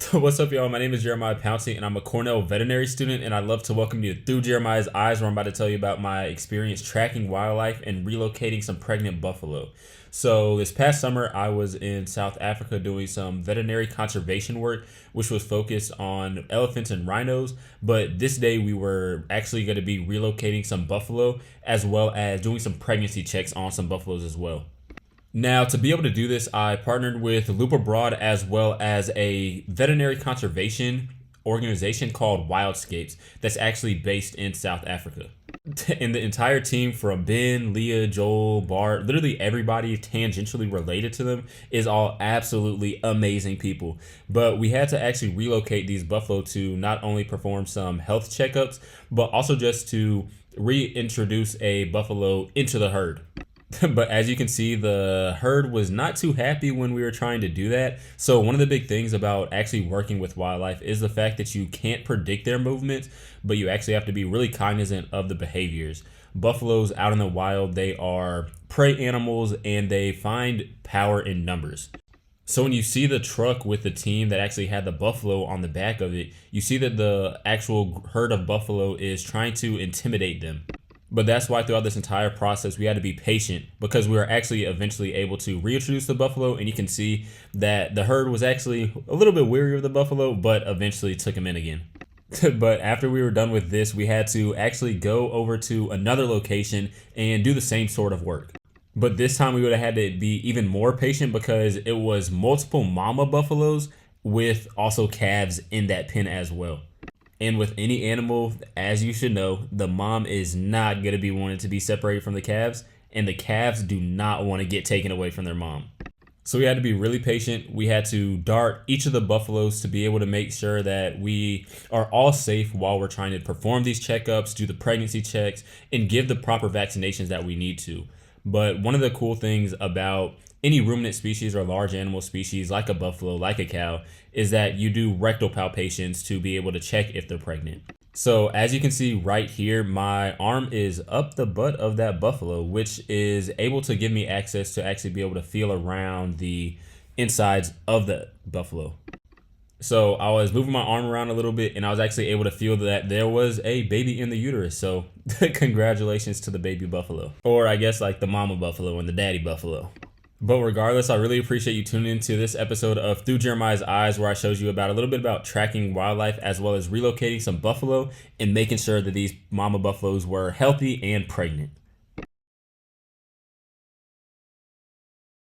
What's up, y'all? My name is Jeremiah Pouncey, and I'm a Cornell veterinary student, and I'd love to welcome you through Jeremiah's Eyes, where I'm about to tell you about my experience tracking wildlife and relocating some pregnant buffalo. So this past summer, I was in South Africa doing some veterinary conservation work, which was focused on elephants and rhinos. But this day, we were actually going to be relocating some buffalo, as well as doing some pregnancy checks on some buffaloes as well. Now, to be able to do this, I partnered with Loop Abroad as well as a veterinary conservation organization called Wildscapes that's actually based in South Africa. And the entire team, from Ben, Leah, Joel, Bart, literally everybody tangentially related to them, is all absolutely amazing people. But we had to actually relocate these buffalo to not only perform some health checkups, but also just to reintroduce a buffalo into the herd. But as you can see, the herd was not too happy when we were trying to do that. So one of the big things about actually working with wildlife is the fact that you can't predict their movements, but you actually have to be really cognizant of the behaviors. Buffaloes out in the wild, they are prey animals and they find power in numbers. So when you see the truck with the team that actually had the buffalo on the back of it, you see that the actual herd of buffalo is trying to intimidate them. But that's why throughout this entire process, we had to be patient, because we were actually eventually able to reintroduce the buffalo. And you can see that the herd was actually a little bit weary of the buffalo, but eventually took him in again. But after we were done with this, we had to actually go over to another location and do the same sort of work. But this time we would have had to be even more patient, because it was multiple mama buffaloes with also calves in that pen as well. And with any animal, as you should know, the mom is not going to be wanting to be separated from the calves, and the calves do not want to get taken away from their mom. So we had to be really patient. We had to dart each of the buffaloes to be able to make sure that we are all safe while we're trying to perform these checkups, do the pregnancy checks, and give the proper vaccinations that we need to. But one of the cool things about any ruminant species or large animal species like a buffalo, like a cow, is that you do rectal palpations to be able to check if they're pregnant. So as you can see right here, my arm is up the butt of that buffalo, which is able to give me access to actually be able to feel around the insides of the buffalo. So I was moving my arm around a little bit, and I was actually able to feel that there was a baby in the uterus. So congratulations to the baby buffalo, or I guess like the mama buffalo and the daddy buffalo. But regardless, I really appreciate you tuning into this episode of Through Jeremiah's Eyes, where I showed you about a little bit about tracking wildlife as well as relocating some buffalo and making sure that these mama buffaloes were healthy and pregnant.